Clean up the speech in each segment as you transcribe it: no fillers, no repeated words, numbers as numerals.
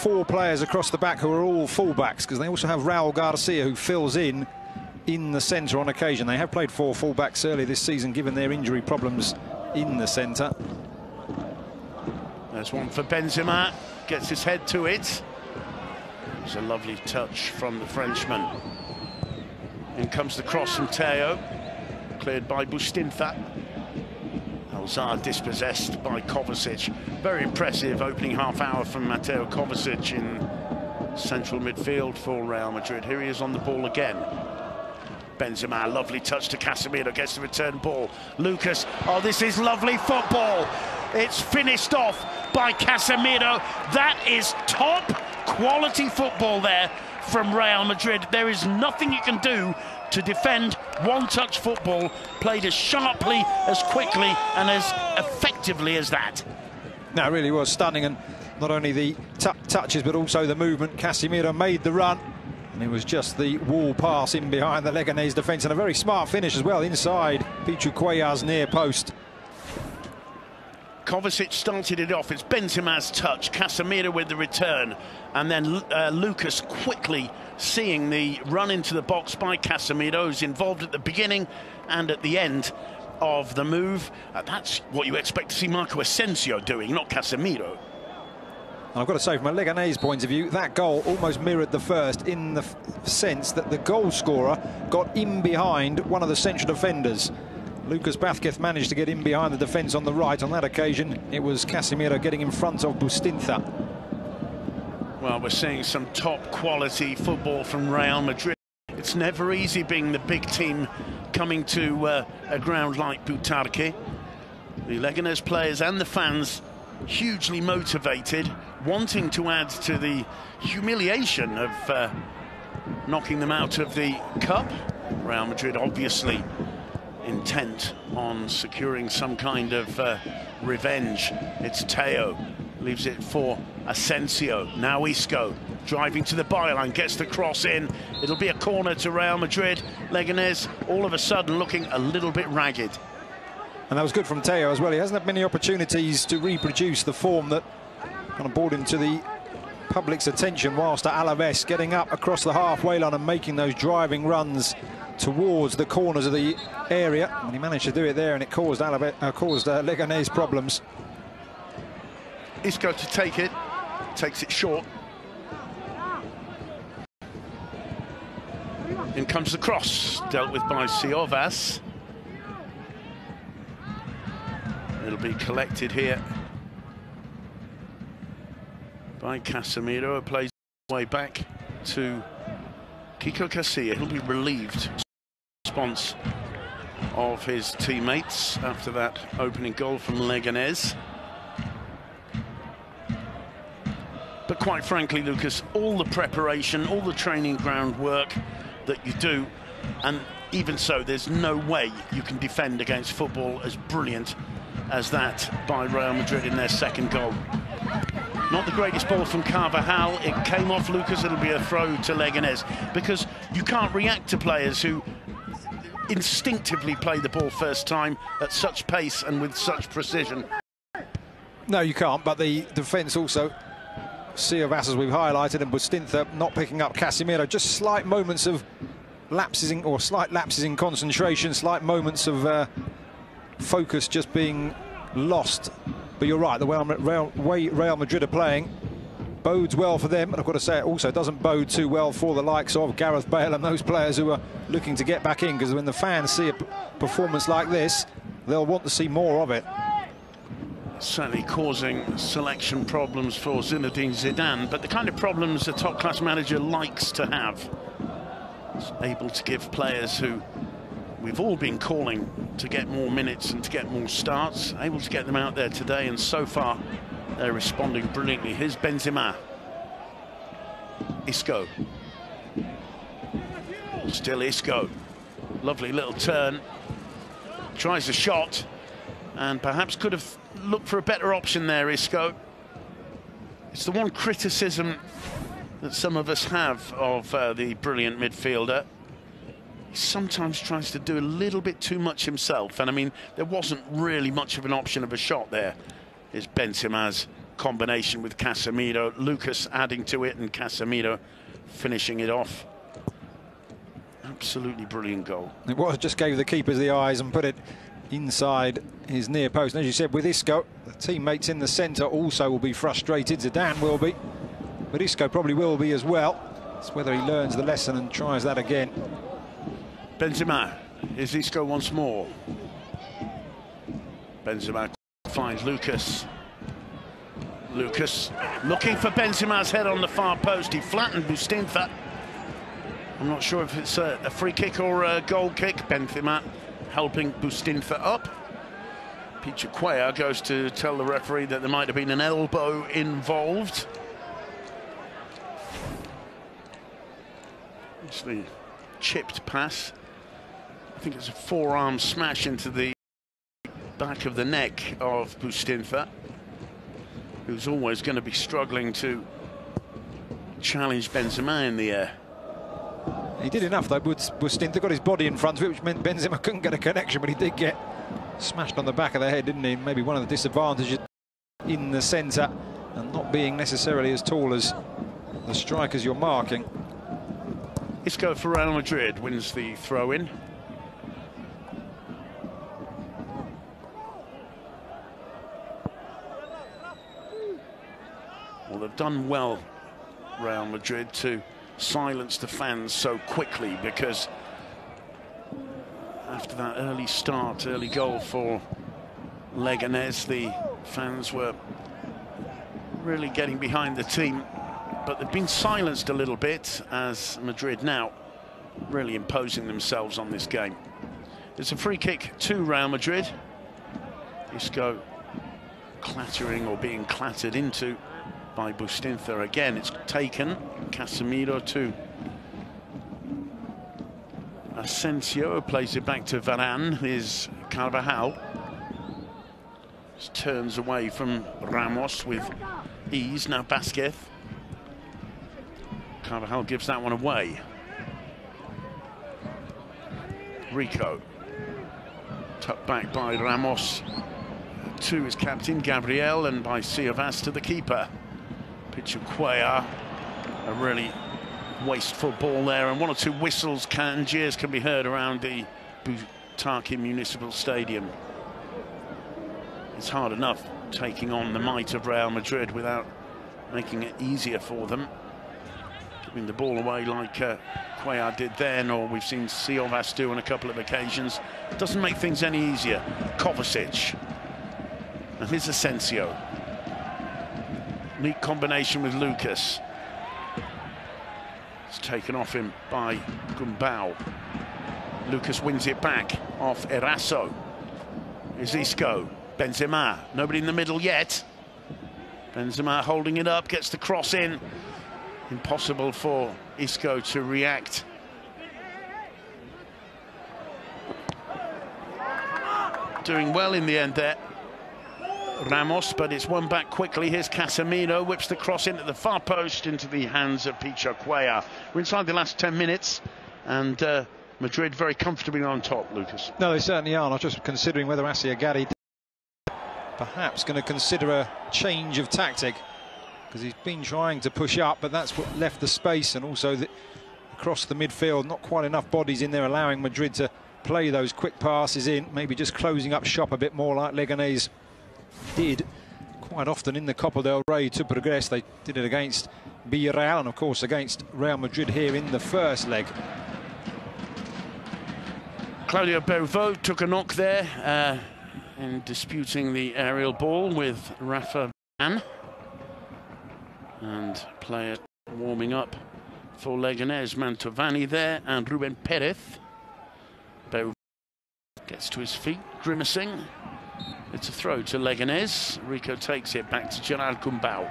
4 players across the back who are all full-backs, because they also have Raul Garcia, who fills in the centre on occasion. They have played 4 full-backs early this season, given their injury problems in the centre. There's one for Benzema, gets his head to it. It's a lovely touch from the Frenchman. In comes the cross from Teo, cleared by Bustinza. Alzar dispossessed by Kovacic. Very impressive opening half hour from Mateo Kovacic in central midfield for Real Madrid. Here he is on the ball again. Benzema, lovely touch to Casemiro, gets the return ball. Lucas, oh, this is lovely football. It's finished off by Casemiro. That is top quality football there from Real Madrid. There is nothing you can do to defend one-touch football played as sharply, as quickly and as effectively as that. No, it really was stunning, and not only the touches but also the movement. Casemiro made the run, and it was just the wall pass in behind the Leganes defence, and a very smart finish as well inside Pichu Cuellar's near post. Kovacic started it off. It's Benzema's touch, Casemiro with the return, and then Lucas quickly seeing the run into the box by Casemiro, who's involved at the beginning and at the end of the move. That's what you expect to see Marco Asensio doing, not Casemiro. I've got to say, from a Leganes point of view, that goal almost mirrored the first, in the sense that the goal scorer got in behind one of the central defenders. Lucas Vázquez managed to get in behind the defence on the right. On that occasion, it was Casemiro getting in front of Bustinza. Well, we're seeing some top quality football from Real Madrid. It's never easy being the big team coming to a ground like Butarque. The Leganes players and the fans hugely motivated, wanting to add to the humiliation of knocking them out of the cup. Real Madrid obviously intent on securing some kind of revenge. It's Teo, leaves it for Asensio. Now Isco driving to the byline, gets the cross in. It'll be a corner to Real Madrid. Leganes all of a sudden looking a little bit ragged. And that was good from Teo as well. He hasn't had many opportunities to reproduce the form that kind of brought him to the public's attention whilst at Alaves, getting up across the halfway line and making those driving runs towards the corners of the area. And he managed to do it there, and it caused Leganes problems. Isco to take it, takes it short. In comes the cross, dealt with by Ciovas. It'll be collected here by Casemiro, who plays way back to Kiko Casilla. He'll be relieved. Response of his teammates after that opening goal from Leganes. But quite frankly, Lucas, all the preparation, all the training ground work that you do, and even so, there's no way you can defend against football as brilliant as that by Real Madrid in their second goal. Not the greatest ball from Carvajal. It came off Lucas. It'll be a throw to Leganes, because you can't react to players who instinctively play the ball first time at such pace and with such precision. No, you can't, but the defence also, Ciovas, as we've highlighted, and Bustinza not picking up Casemiro. Just slight moments of lapses in, or slight lapses in concentration, slight moments of focus just being lost. But you're right, the way Real Madrid are playing bodes well for them, and I've got to say it also doesn't bode too well for the likes of Gareth Bale and those players who are looking to get back in, because when the fans see a performance like this, they'll want to see more of it. Certainly causing selection problems for Zinedine Zidane, but the kind of problems a top-class manager likes to have. He's able to give players who we've all been calling to get more minutes and to get more starts, able to get them out there today, and so far they're responding brilliantly. Here's Benzema. Isco. Still Isco. Lovely little turn. Tries a shot, and perhaps could have looked for a better option there, Isco. It's the one criticism that some of us have of the brilliant midfielder. He sometimes tries to do a little bit too much himself, and I mean, there wasn't really much of an option of a shot there. Is Benzema's combination with Casemiro. Lucas adding to it and Casemiro finishing it off. Absolutely brilliant goal. It was, just gave the keepers the eyes and put it inside his near post. And as you said, with Isco, the teammates in the centre also will be frustrated. Zidane will be, but Isco probably will be as well. It's whether he learns the lesson and tries that again. Benzema is Isco once more. Benzema finds Lucas. Lucas looking for Benzema's head on the far post. He flattened Bustinza. I'm not sure if it's a free kick or a goal kick. Benzema helping Bustinza up. Pichuquea goes to tell the referee that there might have been an elbow involved. It's the chipped pass. I think it's a forearm smash into the back of the neck of Bustinza, who's always going to be struggling to challenge Benzema in the air. He did enough though. Bustinza got his body in front of it, which meant Benzema couldn't get a connection, but he did get smashed on the back of the head, didn't he? Maybe one of the disadvantages in the centre and not being necessarily as tall as the strikers you're marking. Isco for Real Madrid wins the throw-in. Well, they've done well, Real Madrid, to silence the fans so quickly, because after that early start, early goal for Leganes, the fans were really getting behind the team, but they've been silenced a little bit as Madrid now really imposing themselves on this game. It's a free kick to Real Madrid. Isco clattering or being clattered into by Bustinza again. It's taken. Casemiro to Asensio, plays it back to Varane. Is Carvajal. Just turns away from Ramos with ease. Now Vasquez. Carvajal gives that one away. Rico. Tucked back by Ramos to his captain Gabriel, and by Siavas to the keeper. Pichuquea, a really wasteful ball there, and one or two whistles and jeers can be heard around the Butaki Municipal Stadium. It's hard enough taking on the might of Real Madrid without making it easier for them. Giving the ball away like Cuellar did then, or we've seen Siavas do on a couple of occasions, doesn't make things any easier. Kovacic. And here's Asensio. Neat combination with Lucas. It's taken off him by Gumbau. Lucas wins it back off Eraso. Is Isco. Benzema. Nobody in the middle yet. Benzema holding it up, gets the cross in. Impossible for Isco to react. Doing well in the end there, Ramos, but it's won back quickly. Here's Casemiro, whips the cross into the far post, into the hands of Pichuquea. We're inside the last 10 minutes, and Madrid very comfortably on top, Lucas. No, they certainly are. I'm just considering whether Asiagari perhaps going to consider a change of tactic, because he's been trying to push up, but that's what left the space, and also across the midfield, not quite enough bodies in there, allowing Madrid to play those quick passes in, maybe just closing up shop a bit more like Leganes did quite often in the Copa del Rey to progress. They did it against Villarreal and of course against Real Madrid here in the first leg. Claudio Bervo took a knock there in disputing the aerial ball with Rafa Van, and player warming up for Leganes, Mantovani there, and Ruben Perez. Bervo gets to his feet, grimacing. It's a throw to Leganes. Rico takes it back to Gerard Gumbau.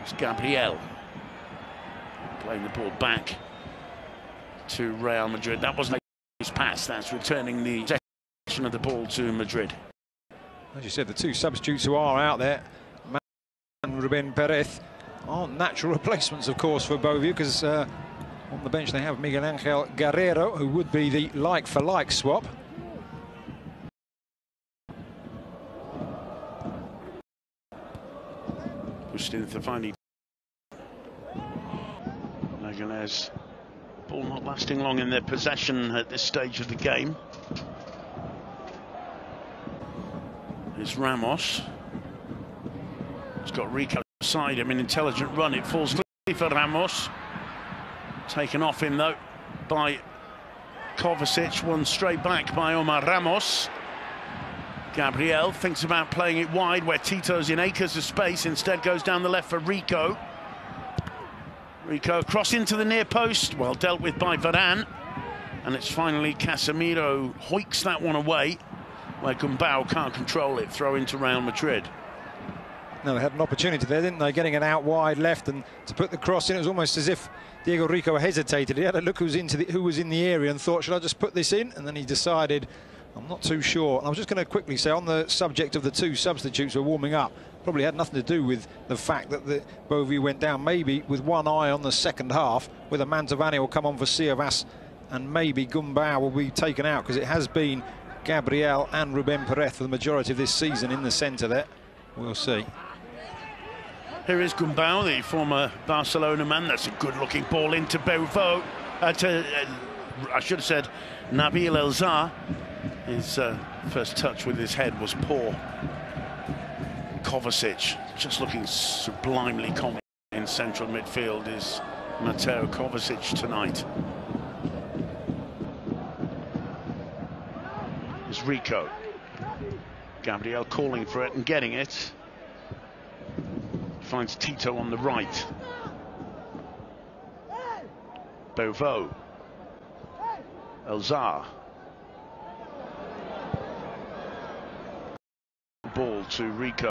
It's Gabriel playing the ball back to Real Madrid. That wasn't his pass, that's returning the possession of the ball to Madrid. As you said, the two substitutes who are out there, and Ruben Perez, aren't natural replacements, of course, for both of you, because on the bench they have Miguel Angel Guerrero, who would be the like-for-like swap. Bustinza finally. Leganes, ball not lasting long in their possession at this stage of the game. It's Ramos. He's got Rico beside him, an intelligent run. It falls clearly for Ramos. Taken off him though by Kovacic, one straight back by Omar Ramos. Gabriel thinks about playing it wide where Tito's in acres of space, instead goes down the left for Rico. Rico cross into the near post, well dealt with by Varane, and it's finally Casemiro hoiks that one away where Gumbau can't control it, throw into Real Madrid. No, they had an opportunity there, didn't they? Getting an out wide left and to put the cross in. It was almost as if Diego Rico hesitated. He had a look who was in the area and thought, should I just put this in? And then he decided, I'm not too sure. And I was just going to quickly say, on the subject of the two substitutes who were warming up, probably had nothing to do with the fact that the Bovie went down. Maybe with one eye on the second half, whether Mantovani will come on for Siavas and maybe Gumbau will be taken out, because it has been Gabriel and Ruben Perez for the majority of this season in the centre there. We'll see. Here is Gumbau, the former Barcelona man. That's a good-looking ball into Beauvau. I should have said Nabil Elzar. His first touch with his head was poor. Kovacic, just looking sublimely confident in central midfield, is Mateo Kovacic tonight. It's Rico. Gabriel calling for it and getting it. Finds Tito on the right. Beauvau. Elzar. Ball to Rico.